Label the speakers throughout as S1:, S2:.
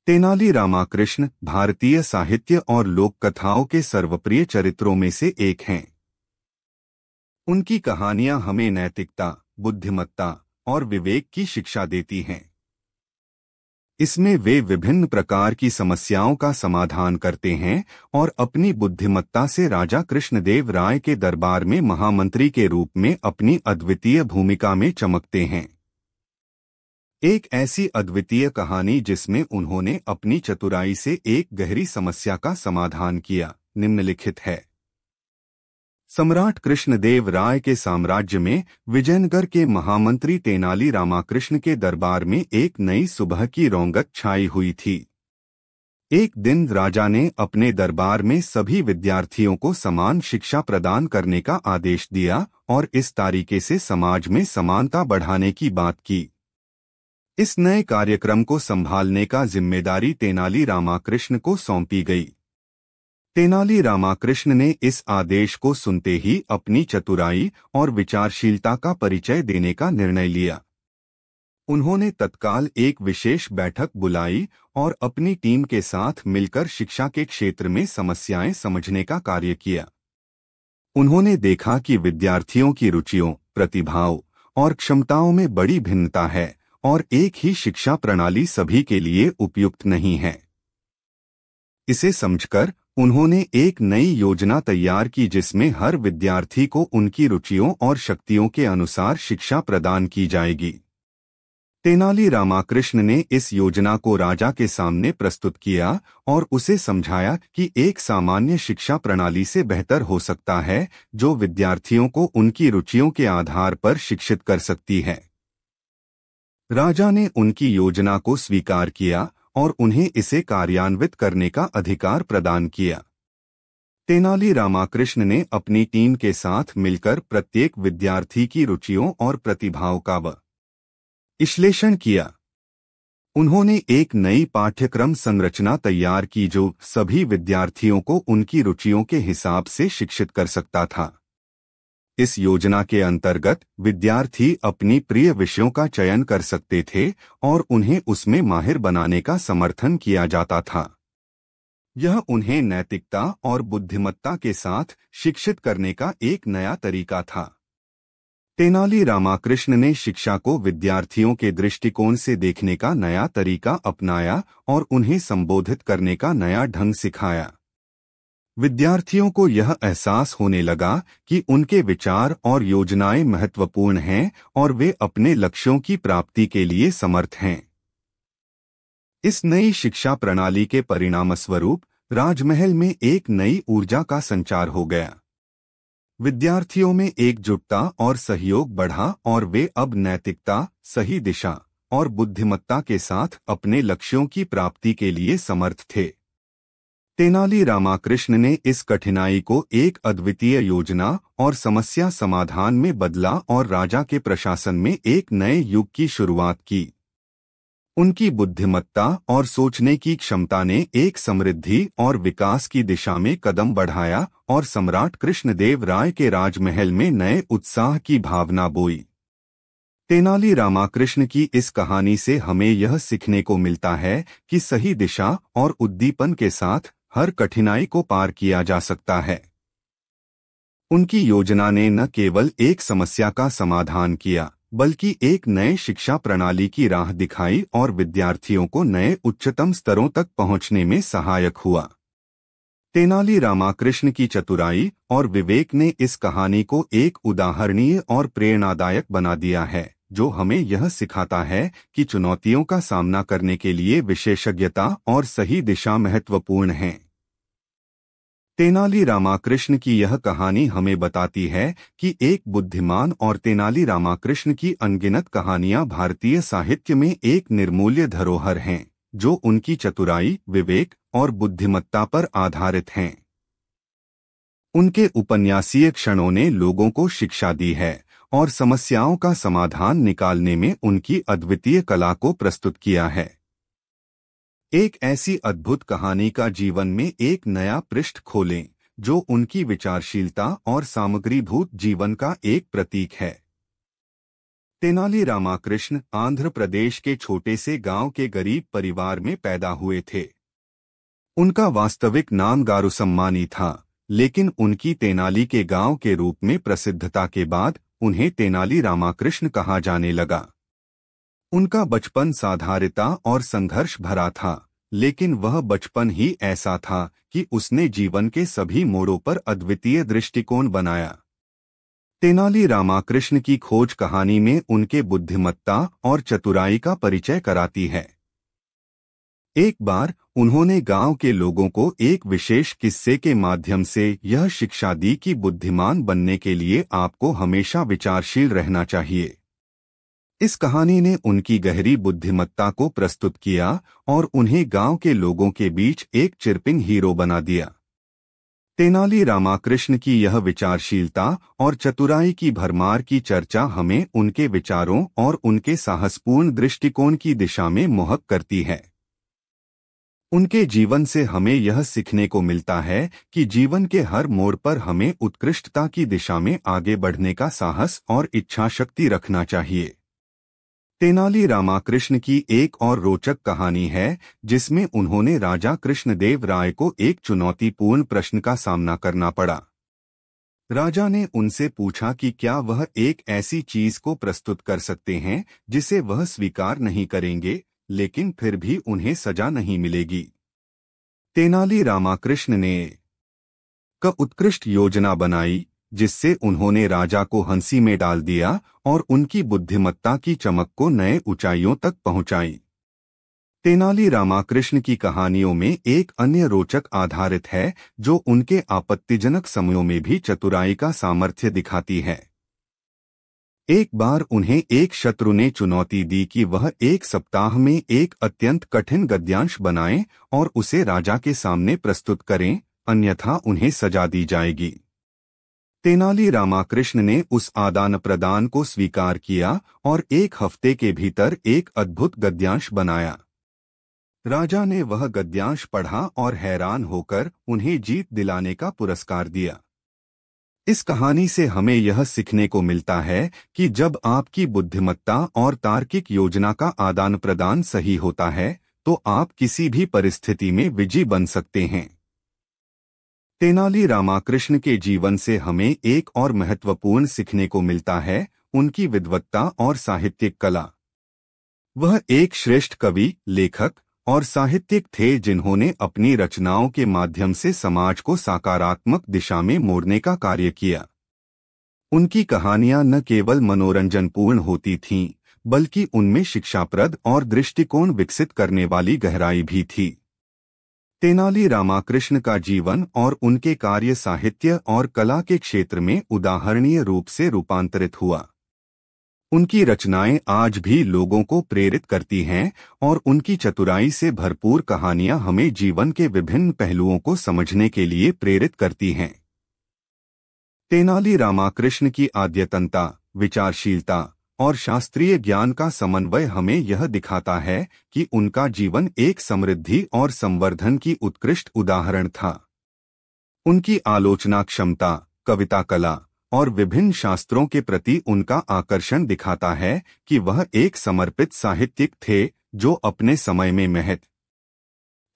S1: तेनाली रामाकृष्ण भारतीय साहित्य और लोक कथाओं के सर्वप्रिय चरित्रों में से एक हैं। उनकी कहानियां हमें नैतिकता, बुद्धिमत्ता और विवेक की शिक्षा देती हैं। इसमें वे विभिन्न प्रकार की समस्याओं का समाधान करते हैं और अपनी बुद्धिमत्ता से राजा कृष्णदेव राय के दरबार में महामंत्री के रूप में अपनी अद्वितीय भूमिका में चमकते हैं। एक ऐसी अद्वितीय कहानी जिसमें उन्होंने अपनी चतुराई से एक गहरी समस्या का समाधान किया, निम्नलिखित है। सम्राट कृष्णदेव राय के साम्राज्य में विजयनगर के महामंत्री तेनाली रामाकृष्ण के दरबार में एक नई सुबह की रौनक छाई हुई थी। एक दिन राजा ने अपने दरबार में सभी विद्यार्थियों को समान शिक्षा प्रदान करने का आदेश दिया और इस तरीके से समाज में समानता बढ़ाने की बात की। इस नए कार्यक्रम को संभालने का जिम्मेदारी तेनाली रामाकृष्ण को सौंपी गई। तेनाली रामाकृष्ण ने इस आदेश को सुनते ही अपनी चतुराई और विचारशीलता का परिचय देने का निर्णय लिया। उन्होंने तत्काल एक विशेष बैठक बुलाई और अपनी टीम के साथ मिलकर शिक्षा के क्षेत्र में समस्याएं समझने का कार्य किया। उन्होंने देखा कि विद्यार्थियों की रुचियों, प्रतिभाओं और क्षमताओं में बड़ी भिन्नता है और एक ही शिक्षा प्रणाली सभी के लिए उपयुक्त नहीं है। इसे समझकर उन्होंने एक नई योजना तैयार की जिसमें हर विद्यार्थी को उनकी रुचियों और शक्तियों के अनुसार शिक्षा प्रदान की जाएगी। तेनाली रामाकृष्ण ने इस योजना को राजा के सामने प्रस्तुत किया और उसे समझाया कि एक सामान्य शिक्षा प्रणाली से बेहतर हो सकता है जो विद्यार्थियों को उनकी रुचियों के आधार पर शिक्षित कर सकती है। राजा ने उनकी योजना को स्वीकार किया और उन्हें इसे कार्यान्वित करने का अधिकार प्रदान किया। तेनाली रामाकृष्ण ने अपनी टीम के साथ मिलकर प्रत्येक विद्यार्थी की रुचियों और प्रतिभाओं का विश्लेषण किया। उन्होंने एक नई पाठ्यक्रम संरचना तैयार की जो सभी विद्यार्थियों को उनकी रुचियों के हिसाब से शिक्षित कर सकता था। इस योजना के अंतर्गत विद्यार्थी अपनी प्रिय विषयों का चयन कर सकते थे और उन्हें उसमें माहिर बनाने का समर्थन किया जाता था। यह उन्हें नैतिकता और बुद्धिमत्ता के साथ शिक्षित करने का एक नया तरीका था। तेनाली रामाकृष्ण ने शिक्षा को विद्यार्थियों के दृष्टिकोण से देखने का नया तरीका अपनाया और उन्हें संबोधित करने का नया ढंग सिखाया। विद्यार्थियों को यह एहसास होने लगा कि उनके विचार और योजनाएं महत्वपूर्ण हैं और वे अपने लक्ष्यों की प्राप्ति के लिए समर्थ हैं। इस नई शिक्षा प्रणाली के परिणामस्वरूप राजमहल में एक नई ऊर्जा का संचार हो गया। विद्यार्थियों में एकजुटता और सहयोग बढ़ा और वे अब नैतिकता, सही दिशा और बुद्धिमत्ता के साथ अपने लक्ष्यों की प्राप्ति के लिए समर्थ थे। तेनाली रामाकृष्ण ने इस कठिनाई को एक अद्वितीय योजना और समस्या समाधान में बदला और राजा के प्रशासन में एक नए युग की शुरुआत की। उनकी बुद्धिमत्ता और सोचने की क्षमता ने एक समृद्धि और विकास की दिशा में कदम बढ़ाया और सम्राट कृष्णदेव राय के राजमहल में नए उत्साह की भावना बोई। तेनाली रामाकृष्ण की इस कहानी से हमें यह सीखने को मिलता है कि सही दिशा और उद्दीपन के साथ हर कठिनाई को पार किया जा सकता है। उनकी योजना ने न केवल एक समस्या का समाधान किया बल्कि एक नए शिक्षा प्रणाली की राह दिखाई और विद्यार्थियों को नए उच्चतम स्तरों तक पहुंचने में सहायक हुआ। तेनाली रामाकृष्ण की चतुराई और विवेक ने इस कहानी को एक उदाहरणीय और प्रेरणादायक बना दिया है जो हमें यह सिखाता है कि चुनौतियों का सामना करने के लिए विशेषज्ञता और सही दिशा महत्वपूर्ण है। तेनाली रामाकृष्ण की यह कहानी हमें बताती है कि एक बुद्धिमान और तेनाली रामाकृष्ण की अनगिनत कहानियां भारतीय साहित्य में एक निर्मूल्य धरोहर हैं जो उनकी चतुराई, विवेक और बुद्धिमत्ता पर आधारित हैं। उनके उपन्यासीय क्षणों ने लोगों को शिक्षा दी है और समस्याओं का समाधान निकालने में उनकी अद्वितीय कला को प्रस्तुत किया है। एक ऐसी अद्भुत कहानी का जीवन में एक नया पृष्ठ खोलें जो उनकी विचारशीलता और सामग्रीभूत जीवन का एक प्रतीक है। तेनाली रामाकृष्ण आंध्र प्रदेश के छोटे से गांव के गरीब परिवार में पैदा हुए थे। उनका वास्तविक नाम गारुसम्मानी था, लेकिन उनकी तेनाली के गांव के रूप में प्रसिद्धता के बाद उन्हें तेनाली रामाकृष्ण कहा जाने लगा। उनका बचपन साधारणता और संघर्ष भरा था, लेकिन वह बचपन ही ऐसा था कि उसने जीवन के सभी मोड़ों पर अद्वितीय दृष्टिकोण बनाया। तेनाली रामाकृष्ण की खोज कहानी में उनके बुद्धिमत्ता और चतुराई का परिचय कराती है। एक बार उन्होंने गांव के लोगों को एक विशेष किस्से के माध्यम से यह शिक्षा दी कि बुद्धिमान बनने के लिए आपको हमेशा विचारशील रहना चाहिए। इस कहानी ने उनकी गहरी बुद्धिमत्ता को प्रस्तुत किया और उन्हें गांव के लोगों के बीच एक चिरपिंग हीरो बना दिया। तेनाली रामाकृष्ण की यह विचारशीलता और चतुराई की भरमार की चर्चा हमें उनके विचारों और उनके साहसपूर्ण दृष्टिकोण की दिशा में मोहक करती है। उनके जीवन से हमें यह सीखने को मिलता है कि जीवन के हर मोड़ पर हमें उत्कृष्टता की दिशा में आगे बढ़ने का साहस और इच्छा शक्ति रखना चाहिए। तेनाली रामाकृष्ण की एक और रोचक कहानी है जिसमें उन्होंने राजा कृष्णदेव राय को एक चुनौतीपूर्ण प्रश्न का सामना करना पड़ा। राजा ने उनसे पूछा कि क्या वह एक ऐसी चीज को प्रस्तुत कर सकते हैं जिसे वह स्वीकार नहीं करेंगे, लेकिन फिर भी उन्हें सजा नहीं मिलेगी। तेनाली रामाकृष्ण ने उत्कृष्ट योजना बनाई, जिससे उन्होंने राजा को हंसी में डाल दिया और उनकी बुद्धिमत्ता की चमक को नए ऊंचाइयों तक पहुंचाई। तेनाली रामाकृष्ण की कहानियों में एक अन्य रोचक आधारित है जो उनके आपत्तिजनक समयों में भी चतुराई का सामर्थ्य दिखाती है। एक बार उन्हें एक शत्रु ने चुनौती दी कि वह एक सप्ताह में एक अत्यंत कठिन गद्यांश बनाएं और उसे राजा के सामने प्रस्तुत करें, अन्यथा उन्हें सजा दी जाएगी। तेनाली रामाकृष्ण ने उस आदान प्रदान को स्वीकार किया और एक हफ्ते के भीतर एक अद्भुत गद्यांश बनाया। राजा ने वह गद्यांश पढ़ा और हैरान होकर उन्हें जीत दिलाने का पुरस्कार दिया। इस कहानी से हमें यह सीखने को मिलता है कि जब आपकी बुद्धिमत्ता और तार्किक योजना का आदान प्रदान सही होता है तो आप किसी भी परिस्थिति में विजयी बन सकते हैं। तेनाली रामाकृष्ण के जीवन से हमें एक और महत्वपूर्ण सीखने को मिलता है, उनकी विद्वत्ता और साहित्यिक कला। वह एक श्रेष्ठ कवि, लेखक और साहित्यिक थे जिन्होंने अपनी रचनाओं के माध्यम से समाज को सकारात्मक दिशा में मोड़ने का कार्य किया। उनकी कहानियां न केवल मनोरंजनपूर्ण होती थीं, बल्कि उनमें शिक्षाप्रद और दृष्टिकोण विकसित करने वाली गहराई भी थी। तेनाली रामाकृष्ण का जीवन और उनके कार्य साहित्य और कला के क्षेत्र में उदाहरणीय रूप से रूपांतरित हुआ। उनकी रचनाएं आज भी लोगों को प्रेरित करती हैं और उनकी चतुराई से भरपूर कहानियां हमें जीवन के विभिन्न पहलुओं को समझने के लिए प्रेरित करती हैं। तेनाली रामाकृष्ण की अद्यतनता, विचारशीलता और शास्त्रीय ज्ञान का समन्वय हमें यह दिखाता है कि उनका जीवन एक समृद्धि और संवर्धन की उत्कृष्ट उदाहरण था। उनकी आलोचना क्षमता, कविता कला और विभिन्न शास्त्रों के प्रति उनका आकर्षण दिखाता है कि वह एक समर्पित साहित्यिक थे जो अपने समय में महत्व।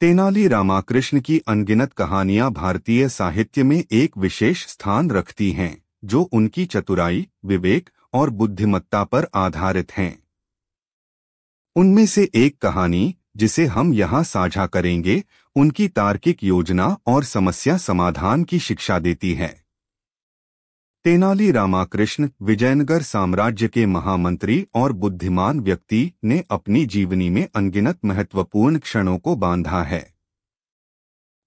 S1: तेनाली रामाकृष्ण की अनगिनत कहानियां भारतीय साहित्य में एक विशेष स्थान रखती हैं, जो उनकी चतुराई, विवेक और बुद्धिमत्ता पर आधारित हैं। उनमें से एक कहानी जिसे हम यहाँ साझा करेंगे, उनकी तार्किक योजना और समस्या समाधान की शिक्षा देती है। तेनाली रामाकृष्ण विजयनगर साम्राज्य के महामंत्री और बुद्धिमान व्यक्ति ने अपनी जीवनी में अनगिनत महत्वपूर्ण क्षणों को बांधा है।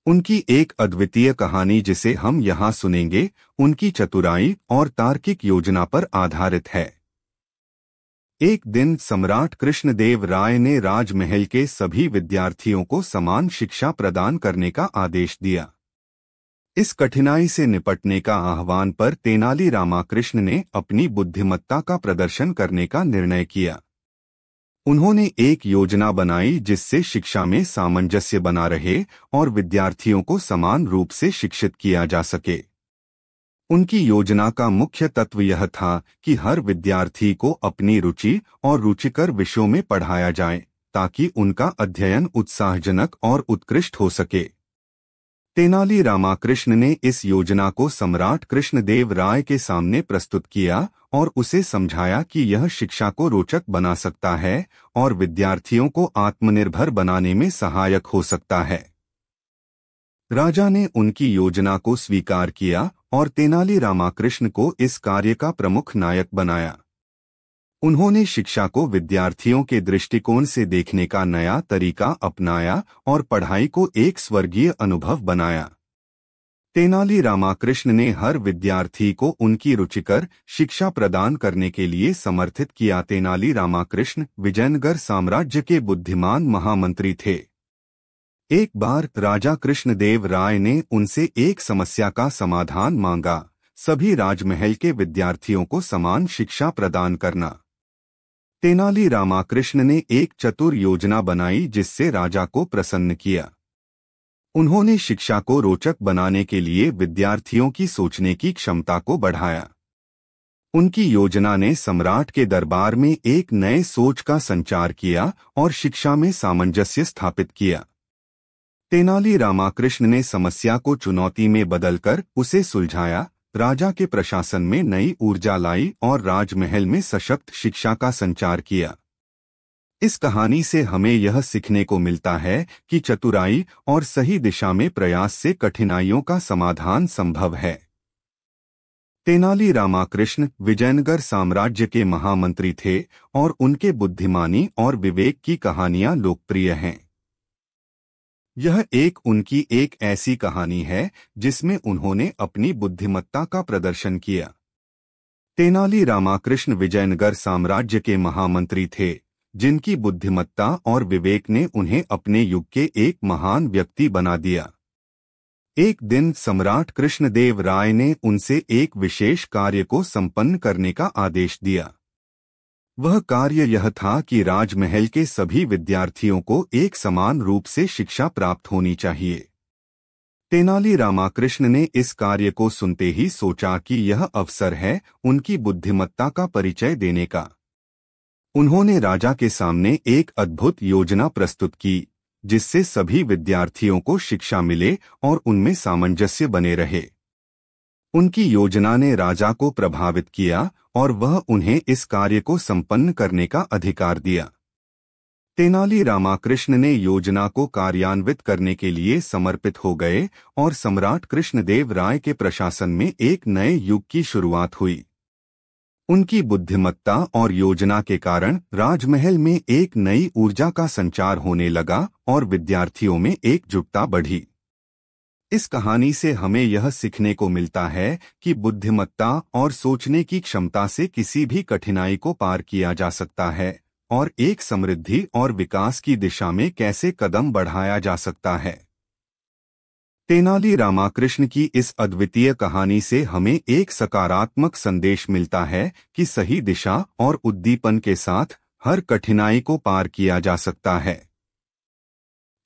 S1: उनकी एक अद्वितीय कहानी जिसे हम यहाँ सुनेंगे, उनकी चतुराई और तार्किक योजना पर आधारित है। एक दिन सम्राट कृष्णदेव राय ने राजमहल के सभी विद्यार्थियों को समान शिक्षा प्रदान करने का आदेश दिया। इस कठिनाई से निपटने का आह्वान पर तेनाली रामाकृष्ण ने अपनी बुद्धिमत्ता का प्रदर्शन करने का निर्णय किया। उन्होंने एक योजना बनाई जिससे शिक्षा में सामंजस्य बना रहे और विद्यार्थियों को समान रूप से शिक्षित किया जा सके। उनकी योजना का मुख्य तत्व यह था कि हर विद्यार्थी को अपनी रुचि और रुचिकर विषयों में पढ़ाया जाए ताकि उनका अध्ययन उत्साहजनक और उत्कृष्ट हो सके। तेनाली रामाकृष्ण ने इस योजना को सम्राट कृष्णदेव राय के सामने प्रस्तुत किया और उसे समझाया कि यह शिक्षा को रोचक बना सकता है और विद्यार्थियों को आत्मनिर्भर बनाने में सहायक हो सकता है। राजा ने उनकी योजना को स्वीकार किया और तेनाली रामाकृष्ण को इस कार्य का प्रमुख नायक बनाया। उन्होंने शिक्षा को विद्यार्थियों के दृष्टिकोण से देखने का नया तरीका अपनाया और पढ़ाई को एक स्वर्गीय अनुभव बनाया। तेनाली रामाकृष्ण ने हर विद्यार्थी को उनकी रुचिकर शिक्षा प्रदान करने के लिए समर्थित किया। तेनाली रामाकृष्ण विजयनगर साम्राज्य के बुद्धिमान महामंत्री थे। एक बार राजा कृष्णदेव राय ने उनसे एक समस्या का समाधान मांगा, सभी राजमहल के विद्यार्थियों को समान शिक्षा प्रदान करना। तेनाली रामाकृष्ण ने एक चतुर योजना बनाई जिससे राजा को प्रसन्न किया। उन्होंने शिक्षा को रोचक बनाने के लिए विद्यार्थियों की सोचने की क्षमता को बढ़ाया। उनकी योजना ने सम्राट के दरबार में एक नए सोच का संचार किया और शिक्षा में सामंजस्य स्थापित किया। तेनाली रामाकृष्ण ने समस्या को चुनौती में बदलकर उसे सुलझाया, राजा के प्रशासन में नई ऊर्जा लाई और राजमहल में सशक्त शिक्षा का संचार किया। इस कहानी से हमें यह सीखने को मिलता है कि चतुराई और सही दिशा में प्रयास से कठिनाइयों का समाधान संभव है। तेनाली रामाकृष्ण विजयनगर साम्राज्य के महामंत्री थे और उनके बुद्धिमानी और विवेक की कहानियां लोकप्रिय हैं। यह उनकी एक ऐसी कहानी है जिसमें उन्होंने अपनी बुद्धिमत्ता का प्रदर्शन किया। तेनाली रामाकृष्ण विजयनगर साम्राज्य के महामंत्री थे, जिनकी बुद्धिमत्ता और विवेक ने उन्हें अपने युग के एक महान व्यक्ति बना दिया। एक दिन सम्राट कृष्णदेव राय ने उनसे एक विशेष कार्य को संपन्न करने का आदेश दिया। वह कार्य यह था कि राजमहल के सभी विद्यार्थियों को एक समान रूप से शिक्षा प्राप्त होनी चाहिए। तेनाली रामाकृष्ण ने इस कार्य को सुनते ही सोचा कि यह अवसर है उनकी बुद्धिमत्ता का परिचय देने का। उन्होंने राजा के सामने एक अद्भुत योजना प्रस्तुत की, जिससे सभी विद्यार्थियों को शिक्षा मिले और उनमें सामंजस्य बने रहे। उनकी योजना ने राजा को प्रभावित किया और वह उन्हें इस कार्य को संपन्न करने का अधिकार दिया। तेनाली रामाकृष्ण ने योजना को कार्यान्वित करने के लिए समर्पित हो गए और सम्राट कृष्णदेव राय के प्रशासन में एक नए युग की शुरुआत हुई। उनकी बुद्धिमत्ता और योजना के कारण राजमहल में एक नई ऊर्जा का संचार होने लगा और विद्यार्थियों में एकजुटता बढ़ी। इस कहानी से हमें यह सीखने को मिलता है कि बुद्धिमत्ता और सोचने की क्षमता से किसी भी कठिनाई को पार किया जा सकता है और एक समृद्धि और विकास की दिशा में कैसे कदम बढ़ाया जा सकता है। तेनाली रामाकृष्ण की इस अद्वितीय कहानी से हमें एक सकारात्मक संदेश मिलता है कि सही दिशा और उद्दीपन के साथ हर कठिनाई को पार किया जा सकता है।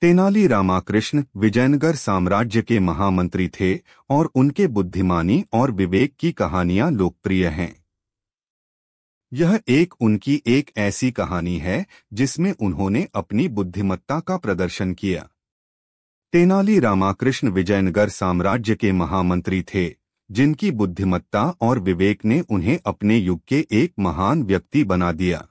S1: तेनाली रामाकृष्ण विजयनगर साम्राज्य के महामंत्री थे और उनके बुद्धिमानी और विवेक की कहानियां लोकप्रिय हैं। यह उनकी एक ऐसी कहानी है जिसमें उन्होंने अपनी बुद्धिमत्ता का प्रदर्शन किया। तेनाली रामाकृष्ण विजयनगर साम्राज्य के महामंत्री थे, जिनकी बुद्धिमत्ता और विवेक ने उन्हें अपने युग के एक महान व्यक्ति बना दिया।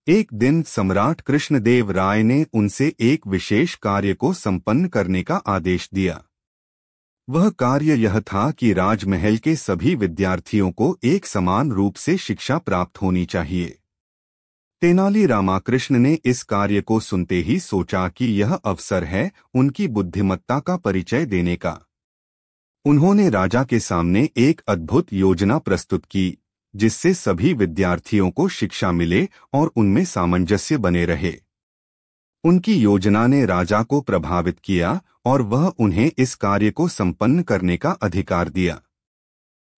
S1: एक दिन सम्राट कृष्णदेव राय ने उनसे एक विशेष कार्य को संपन्न करने का आदेश दिया। वह कार्य यह था कि राजमहल के सभी विद्यार्थियों को एक समान रूप से शिक्षा प्राप्त होनी चाहिए। तेनाली रामाकृष्ण ने इस कार्य को सुनते ही सोचा कि यह अवसर है उनकी बुद्धिमत्ता का परिचय देने का। उन्होंने राजा के सामने एक अद्भुत योजना प्रस्तुत की, जिससे सभी विद्यार्थियों को शिक्षा मिले और उनमें सामंजस्य बने रहे। उनकी योजना ने राजा को प्रभावित किया और वह उन्हें इस कार्य को संपन्न करने का अधिकार दिया।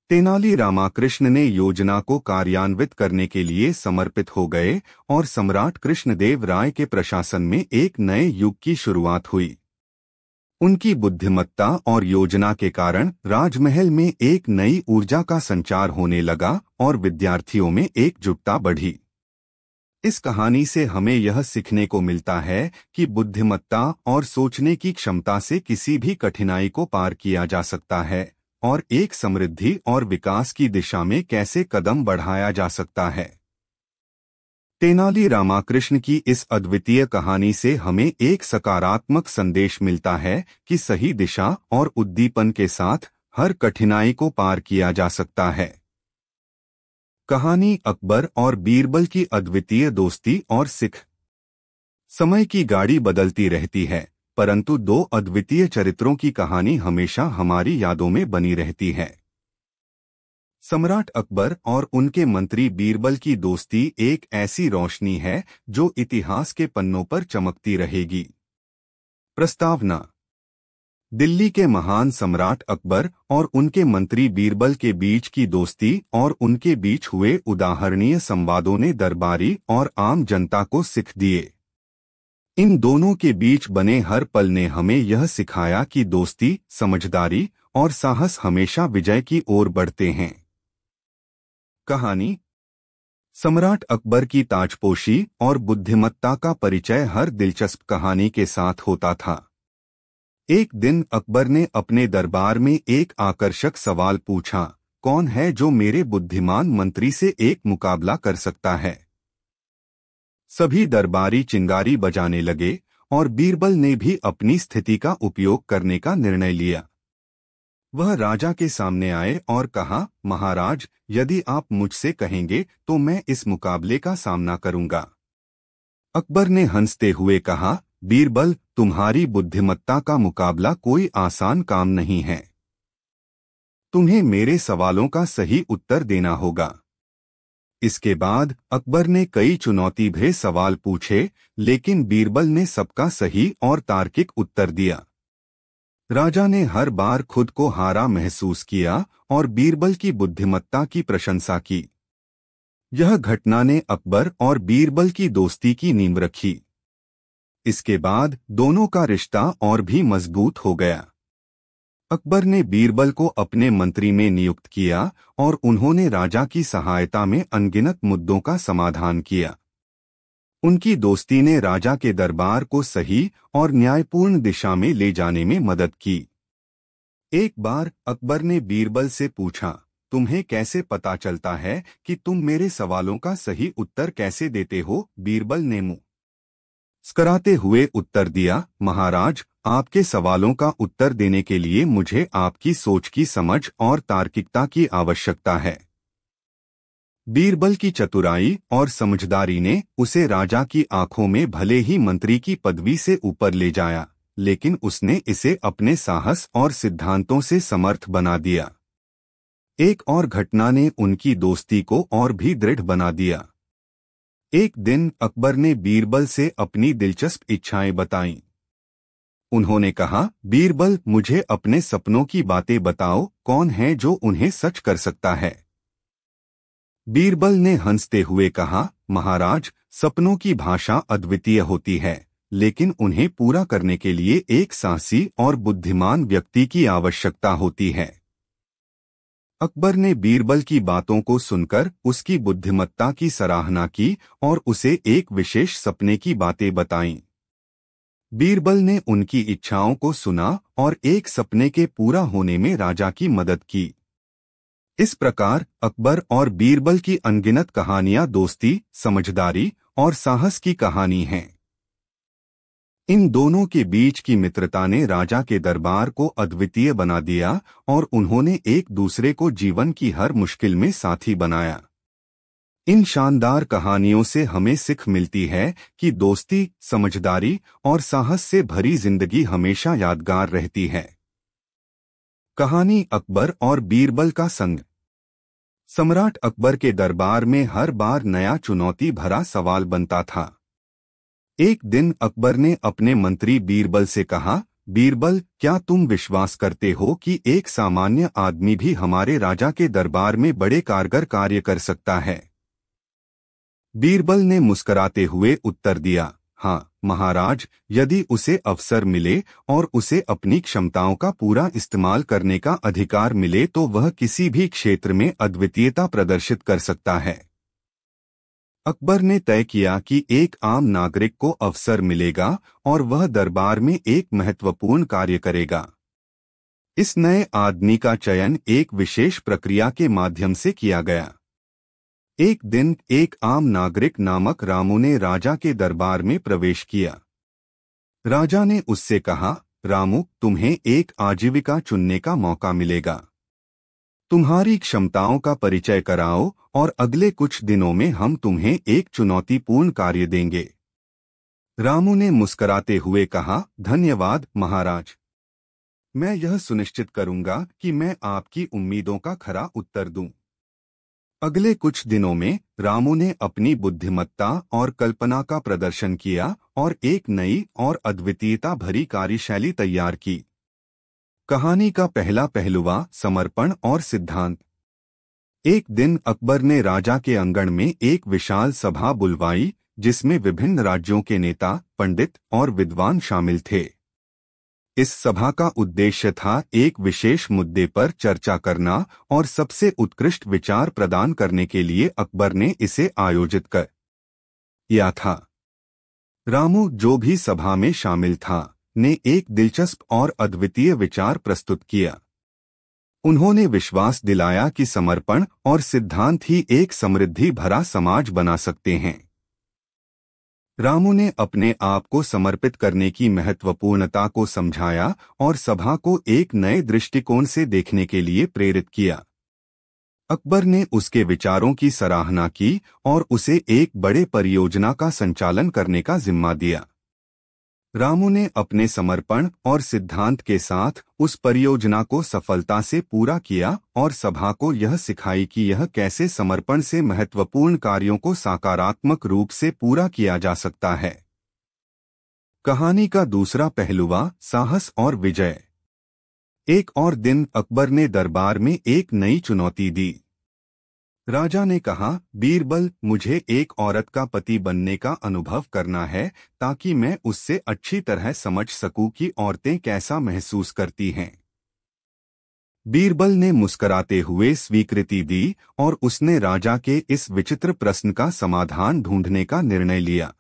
S1: तेनाली रामाकृष्ण ने योजना को कार्यान्वित करने के लिए समर्पित हो गए और सम्राट कृष्णदेव राय के प्रशासन में एक नए युग की शुरुआत हुई। उनकी बुद्धिमत्ता और योजना के कारण राजमहल में एक नई ऊर्जा का संचार होने लगा और विद्यार्थियों में एकजुटता बढ़ी। इस कहानी से हमें यह सीखने को मिलता है कि बुद्धिमत्ता और सोचने की क्षमता से किसी भी कठिनाई को पार किया जा सकता है और एक समृद्धि और विकास की दिशा में कैसे कदम बढ़ाया जा सकता है। तेनाली रामाकृष्ण की इस अद्वितीय कहानी से हमें एक सकारात्मक संदेश मिलता है कि सही दिशा और उद्दीपन के साथ हर कठिनाई को पार किया जा सकता है। कहानी अकबर और बीरबल की अद्वितीय दोस्ती और सिख। समय की गाड़ी बदलती रहती है, परंतु दो अद्वितीय चरित्रों की कहानी हमेशा हमारी यादों में बनी रहती है। सम्राट अकबर और उनके मंत्री बीरबल की दोस्ती एक ऐसी रोशनी है जो इतिहास के पन्नों पर चमकती रहेगी। प्रस्तावना: दिल्ली के महान सम्राट अकबर और उनके मंत्री बीरबल के बीच की दोस्ती और उनके बीच हुए उदाहरणीय संवादों ने दरबारी और आम जनता को सीख दिए। इन दोनों के बीच बने हर पल ने हमें यह सिखाया कि दोस्ती, समझदारी और साहस हमेशा विजय की ओर बढ़ते हैं। कहानी: सम्राट अकबर की ताजपोशी और बुद्धिमत्ता का परिचय हर दिलचस्प कहानी के साथ होता था। एक दिन अकबर ने अपने दरबार में एक आकर्षक सवाल पूछा, कौन है जो मेरे बुद्धिमान मंत्री से एक मुकाबला कर सकता है? सभी दरबारी चिंगारी बजाने लगे और बीरबल ने भी अपनी स्थिति का उपयोग करने का निर्णय लिया। वह राजा के सामने आए और कहा, महाराज, यदि आप मुझसे कहेंगे तो मैं इस मुकाबले का सामना करूंगा। अकबर ने हंसते हुए कहा, बीरबल, तुम्हारी बुद्धिमत्ता का मुकाबला कोई आसान काम नहीं है। तुम्हें मेरे सवालों का सही उत्तर देना होगा। इसके बाद अकबर ने कई चुनौती भरे सवाल पूछे, लेकिन बीरबल ने सबका सही और तार्किक उत्तर दिया। राजा ने हर बार खुद को हारा महसूस किया और बीरबल की बुद्धिमत्ता की प्रशंसा की। यह घटना ने अकबर और बीरबल की दोस्ती की नींव रखी। इसके बाद दोनों का रिश्ता और भी मजबूत हो गया। अकबर ने बीरबल को अपने मंत्री में नियुक्त किया और उन्होंने राजा की सहायता में अनगिनत मुद्दों का समाधान किया। उनकी दोस्ती ने राजा के दरबार को सही और न्यायपूर्ण दिशा में ले जाने में मदद की। एक बार अकबर ने बीरबल से पूछा, तुम्हें कैसे पता चलता है कि तुम मेरे सवालों का सही उत्तर कैसे देते हो? बीरबल ने मुंह मुस्कुराते हुए उत्तर दिया, महाराज, आपके सवालों का उत्तर देने के लिए मुझे आपकी सोच की समझ और तार्किकता की आवश्यकता है। बीरबल की चतुराई और समझदारी ने उसे राजा की आंखों में भले ही मंत्री की पदवी से ऊपर ले जाया, लेकिन उसने इसे अपने साहस और सिद्धांतों से समर्थ बना दिया। एक और घटना ने उनकी दोस्ती को और भी दृढ़ बना दिया। एक दिन अकबर ने बीरबल से अपनी दिलचस्प इच्छाएं बताईं। उन्होंने कहा, बीरबल, मुझे अपने सपनों की बातें बताओ, कौन है जो उन्हें सच कर सकता है? बीरबल ने हंसते हुए कहा, महाराज, सपनों की भाषा अद्वितीय होती है, लेकिन उन्हें पूरा करने के लिए एक साहसी और बुद्धिमान व्यक्ति की आवश्यकता होती है। अकबर ने बीरबल की बातों को सुनकर उसकी बुद्धिमत्ता की सराहना की और उसे एक विशेष सपने की बातें बताईं। बीरबल ने उनकी इच्छाओं को सुना और एक सपने के पूरा होने में राजा की मदद की। इस प्रकार अकबर और बीरबल की अनगिनत कहानियां दोस्ती, समझदारी और साहस की कहानी हैं। इन दोनों के बीच की मित्रता ने राजा के दरबार को अद्वितीय बना दिया और उन्होंने एक दूसरे को जीवन की हर मुश्किल में साथी बनाया। इन शानदार कहानियों से हमें सीख मिलती है कि दोस्ती, समझदारी और साहस से भरी जिंदगी हमेशा यादगार रहती है। कहानी अकबर और बीरबल का संग। सम्राट अकबर के दरबार में हर बार नया चुनौती भरा सवाल बनता था। एक दिन अकबर ने अपने मंत्री बीरबल से कहा, बीरबल, क्या तुम विश्वास करते हो कि एक सामान्य आदमी भी हमारे राजा के दरबार में बड़े कारगर कार्य कर सकता है? बीरबल ने मुस्कुराते हुए उत्तर दिया, हाँ महाराज, यदि उसे अवसर मिले और उसे अपनी क्षमताओं का पूरा इस्तेमाल करने का अधिकार मिले तो वह किसी भी क्षेत्र में अद्वितीयता प्रदर्शित कर सकता है। अकबर ने तय किया कि एक आम नागरिक को अवसर मिलेगा और वह दरबार में एक महत्वपूर्ण कार्य करेगा। इस नए आदमी का चयन एक विशेष प्रक्रिया के माध्यम से किया गया। एक दिन एक आम नागरिक नामक रामू ने राजा के दरबार में प्रवेश किया। राजा ने उससे कहा, रामू, तुम्हें एक आजीविका चुनने का मौका मिलेगा। तुम्हारी क्षमताओं का परिचय कराओ और अगले कुछ दिनों में हम तुम्हें एक चुनौतीपूर्ण कार्य देंगे। रामू ने मुस्कुराते हुए कहा, धन्यवाद महाराज। मैं यह सुनिश्चित करूंगा कि मैं आपकी उम्मीदों का खरा उत्तर दूं। अगले कुछ दिनों में रामू ने अपनी बुद्धिमत्ता और कल्पना का प्रदर्शन किया और एक नई और अद्वितीयता भरी कार्यशैली तैयार की। कहानी का पहला पहलुआ, समर्पण और सिद्धांत। एक दिन अकबर ने राजा के आंगन में एक विशाल सभा बुलवाई, जिसमें विभिन्न राज्यों के नेता, पंडित और विद्वान शामिल थे। इस सभा का उद्देश्य था एक विशेष मुद्दे पर चर्चा करना और सबसे उत्कृष्ट विचार प्रदान करने के लिए अकबर ने इसे आयोजित किया था। रामू, जो भी सभा में शामिल था, ने एक दिलचस्प और अद्वितीय विचार प्रस्तुत किया। उन्होंने विश्वास दिलाया कि समर्पण और सिद्धांत ही एक समृद्धि भरा समाज बना सकते हैं। रामू ने अपने आप को समर्पित करने की महत्वपूर्णता को समझाया और सभा को एक नए दृष्टिकोण से देखने के लिए प्रेरित किया। अकबर ने उसके विचारों की सराहना की और उसे एक बड़े परियोजना का संचालन करने का जिम्मा दिया। रामू ने अपने समर्पण और सिद्धांत के साथ उस परियोजना को सफलता से पूरा किया और सभा को यह सिखाई कि यह कैसे समर्पण से महत्वपूर्ण कार्यों को सकारात्मक रूप से पूरा किया जा सकता है। कहानी का दूसरा पहलुआ, साहस और विजय। एक और दिन अकबर ने दरबार में एक नई चुनौती दी। राजा ने कहा, बीरबल, मुझे एक औरत का पति बनने का अनुभव करना है ताकि मैं उससे अच्छी तरह समझ सकूं कि औरतें कैसा महसूस करती हैं। बीरबल ने मुस्कुराते हुए स्वीकृति दी और उसने राजा के इस विचित्र प्रश्न का समाधान ढूंढने का निर्णय लिया।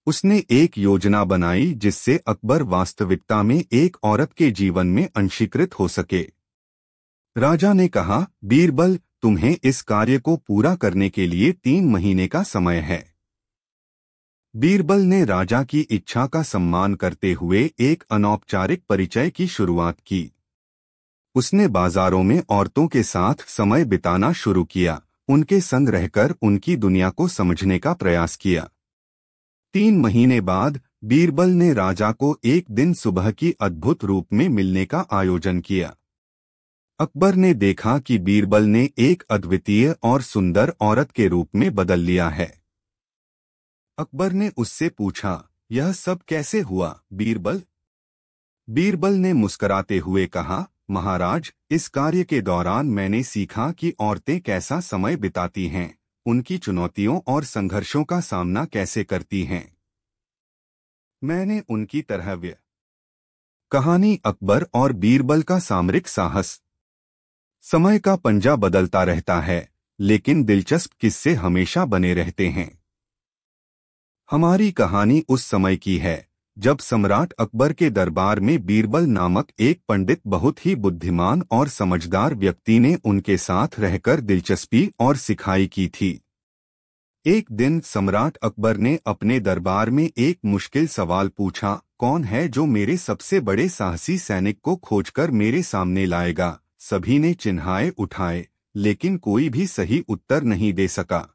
S1: उसने एक योजना बनाई जिससे अकबर वास्तविकता में एक औरत के जीवन में अंशीकृत हो सके। राजा ने कहा, बीरबल, तुम्हें इस कार्य को पूरा करने के लिए 3 महीने का समय है। बीरबल ने राजा की इच्छा का सम्मान करते हुए एक अनौपचारिक परिचय की शुरुआत की। उसने बाजारों में औरतों के साथ समय बिताना शुरू किया, उनके संग रहकर उनकी दुनिया को समझने का प्रयास किया। 3 महीने बाद बीरबल ने राजा को एक दिन सुबह की अद्भुत रूप में मिलने का आयोजन किया। अकबर ने देखा कि बीरबल ने एक अद्वितीय और सुंदर औरत के रूप में बदल लिया है। अकबर ने उससे पूछा, यह सब कैसे हुआ, बीरबल? बीरबल ने मुस्कुराते हुए कहा, महाराज, इस कार्य के दौरान मैंने सीखा कि औरतें कैसा समय बिताती हैं, उनकी चुनौतियों और संघर्षों का सामना कैसे करती हैं। मैंने उनकी तरह कहानी अकबर और बीरबल का सामरिक साहस। समय का पंजा बदलता रहता है, लेकिन दिलचस्प किस्से हमेशा बने रहते हैं। हमारी कहानी उस समय की है जब सम्राट अकबर के दरबार में बीरबल नामक एक पंडित, बहुत ही बुद्धिमान और समझदार व्यक्ति ने उनके साथ रहकर दिलचस्पी और सिखाई की थी। एक दिन सम्राट अकबर ने अपने दरबार में एक मुश्किल सवाल पूछा, कौन है जो मेरे सबसे बड़े साहसी सैनिक को खोजकर मेरे सामने लाएगा? सभी ने चिन्हाए उठाए, लेकिन कोई भी सही उत्तर नहीं दे सका।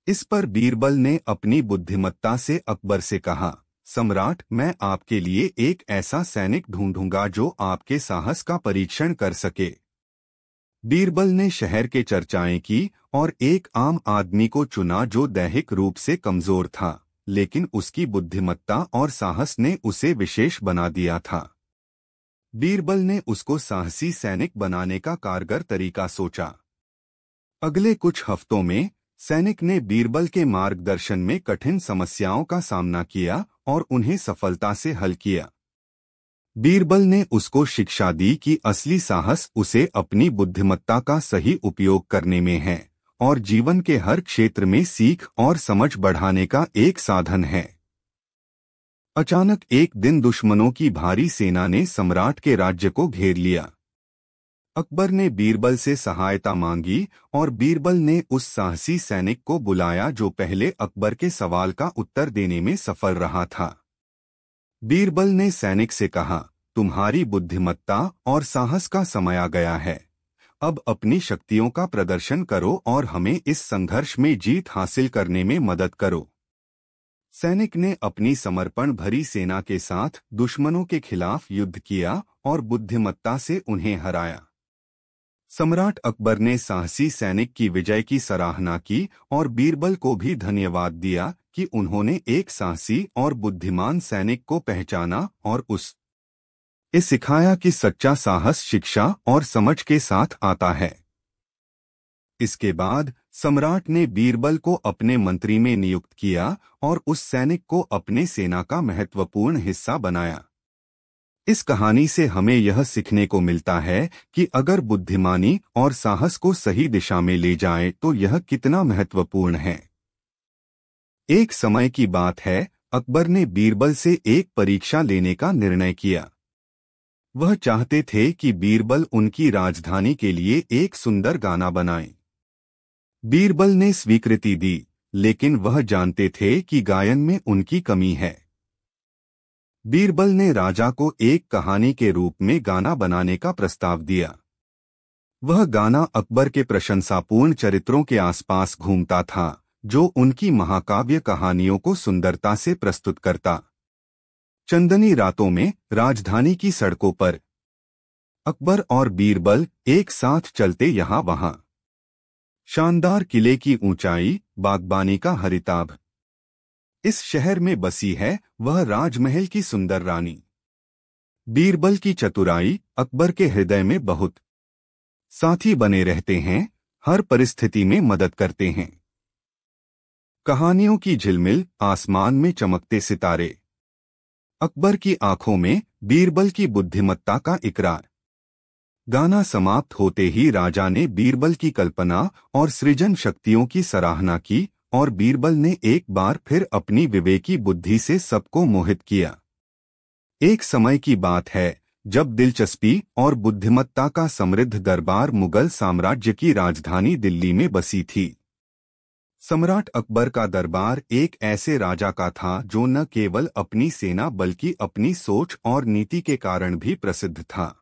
S1: इस पर बीरबल ने अपनी बुद्धिमत्ता से अकबर से कहा, सम्राट, मैं आपके लिए एक ऐसा सैनिक ढूंढूंगा जो आपके साहस का परीक्षण कर सके। बीरबल ने शहर के चर्चाएं की और एक आम आदमी को चुना जो दैहिक रूप से कमजोर था, लेकिन उसकी बुद्धिमत्ता और साहस ने उसे विशेष बना दिया था। बीरबल ने उसको साहसी सैनिक बनाने का कारगर तरीका सोचा। अगले कुछ हफ्तों में सैनिक ने बीरबल के मार्गदर्शन में कठिन समस्याओं का सामना किया और उन्हें सफलता से हल किया। बीरबल ने उसको शिक्षा दी कि असली साहस उसे अपनी बुद्धिमत्ता का सही उपयोग करने में है और जीवन के हर क्षेत्र में सीख और समझ बढ़ाने का एक साधन है। अचानक एक दिन दुश्मनों की भारी सेना ने सम्राट के राज्य को घेर लिया। अकबर ने बीरबल से सहायता मांगी और बीरबल ने उस साहसी सैनिक को बुलाया जो पहले अकबर के सवाल का उत्तर देने में सफल रहा था। बीरबल ने सैनिक से कहा, तुम्हारी बुद्धिमत्ता और साहस का समय आ गया है। अब अपनी शक्तियों का प्रदर्शन करो और हमें इस संघर्ष में जीत हासिल करने में मदद करो। सैनिक ने अपनी समर्पण भरी सेना के साथ दुश्मनों के खिलाफ युद्ध किया और बुद्धिमत्ता से उन्हें हराया। सम्राट अकबर ने साहसी सैनिक की विजय की सराहना की और बीरबल को भी धन्यवाद दिया कि उन्होंने एक साहसी और बुद्धिमान सैनिक को पहचाना और इस सिखाया कि सच्चा साहस शिक्षा और समझ के साथ आता है। इसके बाद सम्राट ने बीरबल को अपने मंत्री में नियुक्त किया और उस सैनिक को अपने सेना का महत्वपूर्ण हिस्सा बनाया। इस कहानी से हमें यह सीखने को मिलता है कि अगर बुद्धिमानी और साहस को सही दिशा में ले जाएं तो यह कितना महत्वपूर्ण है। एक समय की बात है, अकबर ने बीरबल से एक परीक्षा लेने का निर्णय किया। वह चाहते थे कि बीरबल उनकी राजधानी के लिए एक सुंदर गाना बनाए। बीरबल ने स्वीकृति दी, लेकिन वह जानते थे कि गायन में उनकी कमी है। बीरबल ने राजा को एक कहानी के रूप में गाना बनाने का प्रस्ताव दिया। वह गाना अकबर के प्रशंसापूर्ण चरित्रों के आसपास घूमता था, जो उनकी महाकाव्य कहानियों को सुंदरता से प्रस्तुत करता। चंदनी रातों में राजधानी की सड़कों पर अकबर और बीरबल एक साथ चलते यहाँ वहाँ। शानदार किले की ऊंचाई, बागबानी का हरिताभ। इस शहर में बसी है वह राजमहल की सुंदर रानी। बीरबल की चतुराई अकबर के हृदय में बहुत। साथी बने रहते हैं, हर परिस्थिति में मदद करते हैं। कहानियों की झिलमिल, आसमान में चमकते सितारे। अकबर की आंखों में बीरबल की बुद्धिमत्ता का इकरार। गाना समाप्त होते ही राजा ने बीरबल की कल्पना और सृजन शक्तियों की सराहना की और बीरबल ने एक बार फिर अपनी विवेकी बुद्धि से सबको मोहित किया। एक समय की बात है जब दिलचस्पी और बुद्धिमत्ता का समृद्ध दरबार मुगल साम्राज्य की राजधानी दिल्ली में बसी थी। सम्राट अकबर का दरबार एक ऐसे राजा का था जो न केवल अपनी सेना बल्कि अपनी सोच और नीति के कारण भी प्रसिद्ध था।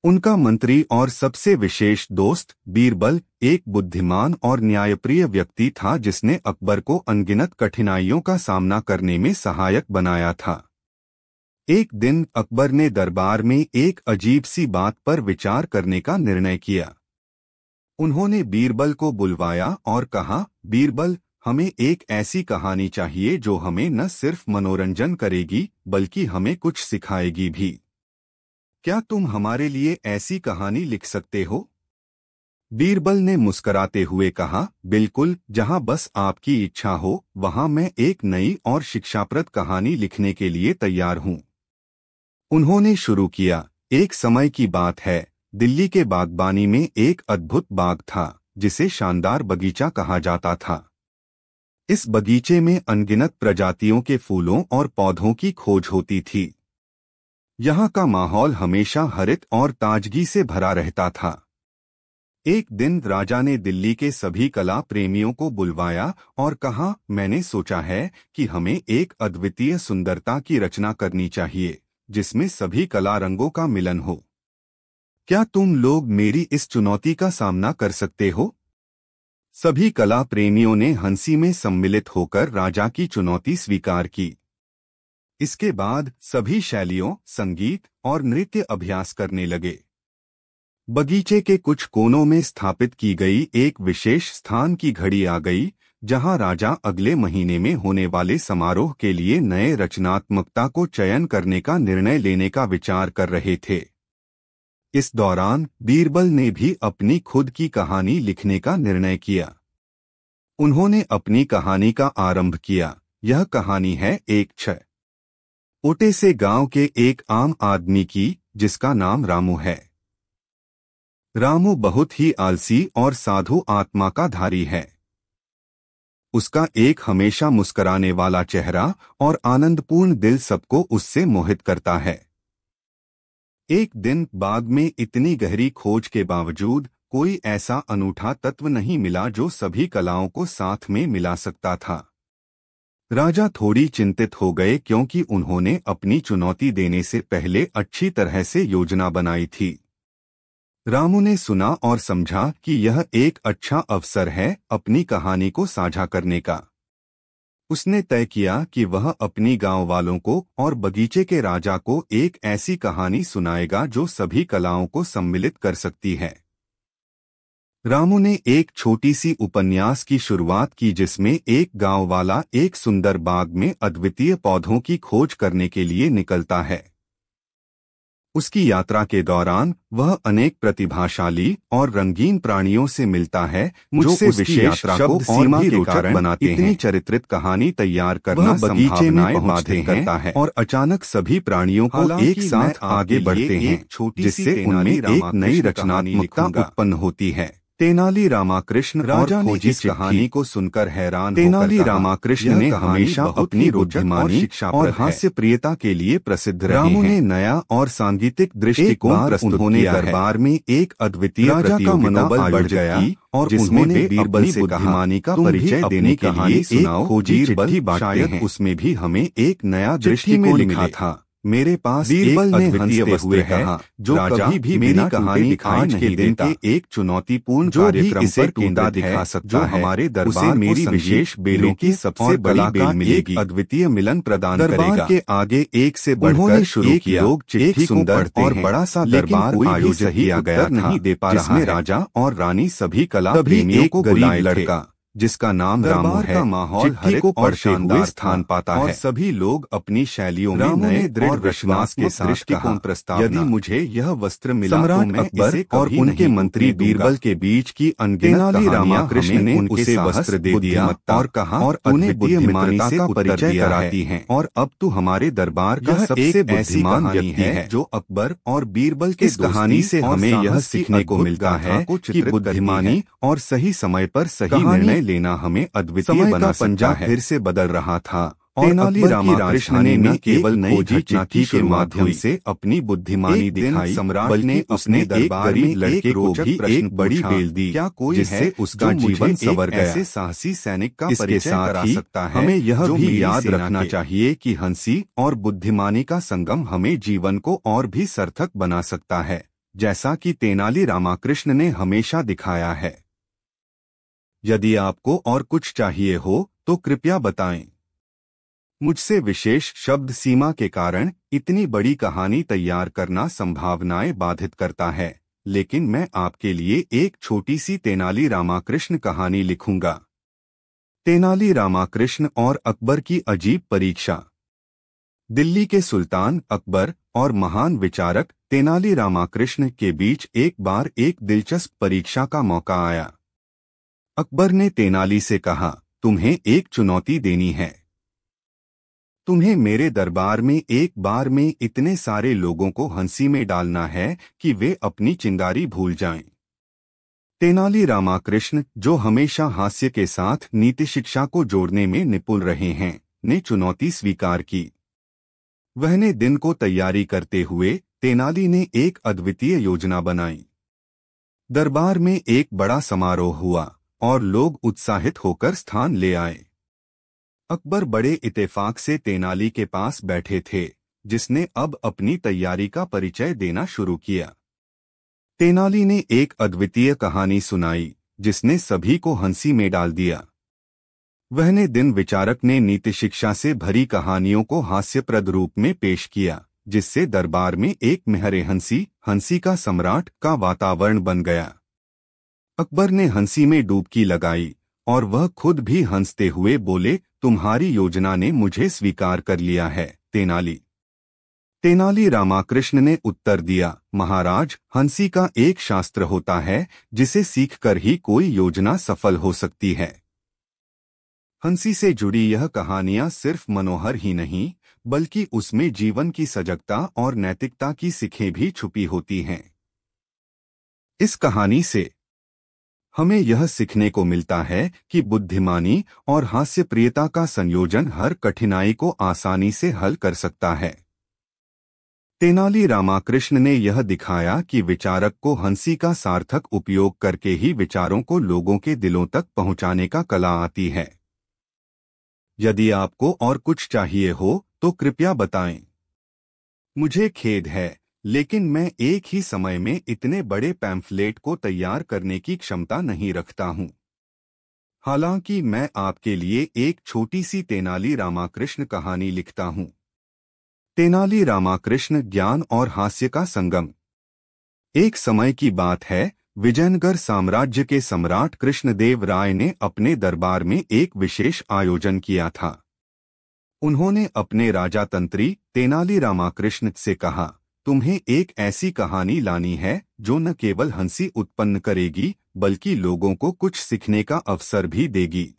S1: उनका मंत्री और सबसे विशेष दोस्त बीरबल एक बुद्धिमान और न्यायप्रिय व्यक्ति था जिसने अकबर को अनगिनत कठिनाइयों का सामना करने में सहायक बनाया था। एक दिन अकबर ने दरबार में एक अजीब सी बात पर विचार करने का निर्णय किया। उन्होंने बीरबल को बुलवाया और कहा, बीरबल, हमें एक ऐसी कहानी चाहिए जो हमें न सिर्फ मनोरंजन करेगी बल्कि हमें कुछ सिखाएगी भी। क्या तुम हमारे लिए ऐसी कहानी लिख सकते हो? बीरबल ने मुस्कराते हुए कहा, बिल्कुल, जहां बस आपकी इच्छा हो वहां मैं एक नई और शिक्षाप्रद कहानी लिखने के लिए तैयार हूं। उन्होंने शुरू किया। एक समय की बात है, दिल्ली के बागबानी में एक अद्भुत बाग था जिसे शानदार बगीचा कहा जाता था। इस बगीचे में अनगिनत प्रजातियों के फूलों और पौधों की खोज होती थी। यहाँ का माहौल हमेशा हरित और ताजगी से भरा रहता था। एक दिन राजा ने दिल्ली के सभी कला प्रेमियों को बुलवाया और कहा, मैंने सोचा है कि हमें एक अद्वितीय सुंदरता की रचना करनी चाहिए जिसमें सभी कला रंगों का मिलन हो। क्या तुम लोग मेरी इस चुनौती का सामना कर सकते हो? सभी कला प्रेमियों ने हंसी में सम्मिलित होकर राजा की चुनौती स्वीकार की। इसके बाद सभी शैलियों, संगीत और नृत्य अभ्यास करने लगे। बगीचे के कुछ कोनों में स्थापित की गई एक विशेष स्थान की घड़ी आ गई, जहां राजा अगले महीने में होने वाले समारोह के लिए नए रचनात्मकता को चयन करने का निर्णय लेने का विचार कर रहे थे। इस दौरान बीरबल ने भी अपनी खुद की कहानी लिखने का निर्णय किया। उन्होंने अपनी कहानी का आरंभ किया। यह कहानी है एक छोटे से गांव के एक आम आदमी की, जिसका नाम रामू है। रामू बहुत ही आलसी और साधु आत्मा का धारी है। उसका एक हमेशा मुस्कुराने वाला चेहरा और आनंदपूर्ण दिल सबको उससे मोहित करता है। एक दिन बाग में इतनी गहरी खोज के बावजूद कोई ऐसा अनूठा तत्व नहीं मिला जो सभी कलाओं को साथ में मिला सकता था। राजा थोड़ी चिंतित हो गए, क्योंकि उन्होंने अपनी चुनौती देने से पहले अच्छी तरह से योजना बनाई थी। रामू ने सुना और समझा कि यह एक अच्छा अवसर है अपनी कहानी को साझा करने का। उसने तय किया कि वह अपनी गांव वालों को और बगीचे के राजा को एक ऐसी कहानी सुनाएगा जो सभी कलाओं को सम्मिलित कर सकती है। रामू ने एक छोटी सी उपन्यास की शुरुआत की, जिसमें एक गांव वाला एक सुंदर बाग में अद्वितीय पौधों की खोज करने के लिए निकलता है। उसकी यात्रा के दौरान वह अनेक प्रतिभाशाली और रंगीन प्राणियों से मिलता है, जो उसकी यात्रा को और भी रोचक बनाते हैं। इतनी चरित्रित कहानी तैयार करना बगीचे में बाधित करता है और अचानक सभी प्राणियों को एक साथ आगे बढ़ते हैं, जिससे उनमें एक नई रचनात्मकता उत्पन्न होती है। तेनाली रामाकृष्ण राजा ने इस कहानी को सुनकर हैरान तेनाली रामाकृष्ण ने हमेशा अपनी बुद्धिमानी और हास्य प्रियता के लिए प्रसिद्ध रहे हैं। रामू ने नया और सांगीतिक दृष्टिकोण प्रस्तुत किया है। दरबार में एक अद्वितीय राजा का मनोबल बढ़ गया और उन्होंने बीरबल से बुद्धिमानी का परिचय देने के लिए एक खोजी चिट्ठी बांटी है। उसमें भी हमें एक नया दृष्टिकोण मिला था। मेरे पास बीरबल ने हंसते हुए कहा, जो कभी भी मेरी कहानी आज के दिन के एक चुनौतीपूर्ण कार्यक्रम पर केंद्र दिखा सकता है, हमारे दरबार मेरी विशेष बेलों की सबसे बड़ी बेल मिलेगी, अद्वितीय मिलन प्रदान करेगा। दरबार के आगे एक से बढ़कर शुरू किया। लोग चिट्ठी सुंदर और बड़ा सा दरबार आयोजित किया गया नहीं दे पा रहा है। राजा और रानी सभी कला प्रेमियों को बुलाए। लड़का जिसका नाम रामू है, माहौल हरित और शानदार स्थान पाता है। सभी लोग अपनी शैलियों में नए दृढ़ विश्वास के साथ दृष्टिकोण प्रस्ताव। यदि मुझे यह वस्त्र मिला, सम्राट अकबर और उनके मंत्री बीरबल के बीच की अनगिनत रामाकृष्ण ने उसे वस्त्र दे दिया और कहा, और उन्हें बुद्धिमानी से परिचय कराती है, और अब तू हमारे दरबार का सबसे बुद्धिमान व्यक्ति है। जो अकबर और बीरबल की कहानी से हमें यह सीखने को मिलता है कि बुद्धिमानी और सही समय पर सही निर्णय लेना हमें अद्वितीय बना सकता है। फिर से बदल रहा था और तेनाली रामाकृष्ण ने न केवल नई चिट्ठी के माध्यम से अपनी बुद्धिमानी दिखाई, सम्राट ने अपने दरबार में लड़के को भी एक बड़ी बेल दी, क्या कोई जिससे उसका जीवन संवर गया। ऐसे साहसी सैनिक का परिचय करा सकता है। हमें यह भी याद रखना चाहिए कि हंसी और बुद्धिमानी का संगम हमें जीवन को और भी सार्थक बना सकता है, जैसा कि तेनाली रामाकृष्ण ने हमेशा दिखाया है। यदि आपको और कुछ चाहिए हो तो कृपया बताएं। मुझसे विशेष शब्द सीमा के कारण इतनी बड़ी कहानी तैयार करना संभावनाएं बाधित करता है, लेकिन मैं आपके लिए एक छोटी सी तेनाली रामाकृष्ण कहानी लिखूंगा। तेनाली रामाकृष्ण और अकबर की अजीब परीक्षा। दिल्ली के सुल्तान अकबर और महान विचारक तेनाली रामाकृष्ण के बीच एक बार एक दिलचस्प परीक्षा का मौका आया। अकबर ने तेनाली से कहा, तुम्हें एक चुनौती देनी है। तुम्हें मेरे दरबार में एक बार में इतने सारे लोगों को हंसी में डालना है कि वे अपनी चिंगारी भूल जाएं। तेनाली रामाकृष्ण, जो हमेशा हास्य के साथ नीति शिक्षा को जोड़ने में निपुण रहे हैं, ने चुनौती स्वीकार की। वहने दिन को तैयारी करते हुए तेनाली ने एक अद्वितीय योजना बनाई। दरबार में एक बड़ा समारोह हुआ और लोग उत्साहित होकर स्थान ले आए। अकबर बड़े इत्तेफाक से तेनाली के पास बैठे थे, जिसने अब अपनी तैयारी का परिचय देना शुरू किया। तेनाली ने एक अद्वितीय कहानी सुनाई, जिसने सभी को हंसी में डाल दिया। वहने दिन विचारक ने नीति शिक्षा से भरी कहानियों को हास्यप्रद रूप में पेश किया, जिससे दरबार में एक मेहरे हंसी का सम्राट का वातावरण बन गया। अकबर ने हंसी में डुबकी लगाई और वह खुद भी हंसते हुए बोले, तुम्हारी योजना ने मुझे स्वीकार कर लिया है तेनाली। तेनाली रामाकृष्ण ने उत्तर दिया, महाराज, हंसी का एक शास्त्र होता है जिसे सीखकर ही कोई योजना सफल हो सकती है। हंसी से जुड़ी यह कहानियां सिर्फ मनोहर ही नहीं, बल्कि उसमें जीवन की सजगता और नैतिकता की सीखें भी छुपी होती हैं। इस कहानी से हमें यह सीखने को मिलता है कि बुद्धिमानी और हास्यप्रियता का संयोजन हर कठिनाई को आसानी से हल कर सकता है। तेनाली रामाकृष्ण ने यह दिखाया कि विचारक को हंसी का सार्थक उपयोग करके ही विचारों को लोगों के दिलों तक पहुंचाने का कला आती है। यदि आपको और कुछ चाहिए हो तो कृपया बताएं। मुझे खेद है, लेकिन मैं एक ही समय में इतने बड़े पैम्फलेट को तैयार करने की क्षमता नहीं रखता हूं। हालांकि मैं आपके लिए एक छोटी सी तेनाली रामाकृष्ण कहानी लिखता हूं। तेनाली रामाकृष्ण ज्ञान और हास्य का संगम। एक समय की बात है, विजयनगर साम्राज्य के सम्राट कृष्णदेव राय ने अपने दरबार में एक विशेष आयोजन किया था। उन्होंने अपने राजातंत्री तेनाली रामाकृष्ण से कहा, तुम्हें एक ऐसी कहानी लानी है जो न केवल हंसी उत्पन्न करेगी बल्कि लोगों को कुछ सीखने का अवसर भी देगी।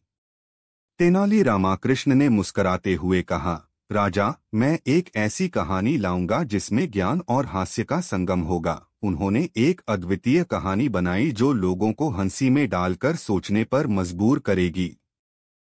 S1: तेनाली रामाकृष्ण ने मुस्कुराते हुए कहा, राजा, मैं एक ऐसी कहानी लाऊंगा जिसमें ज्ञान और हास्य का संगम होगा। उन्होंने एक अद्वितीय कहानी बनाई जो लोगों को हंसी में डालकर सोचने पर मजबूर करेगी।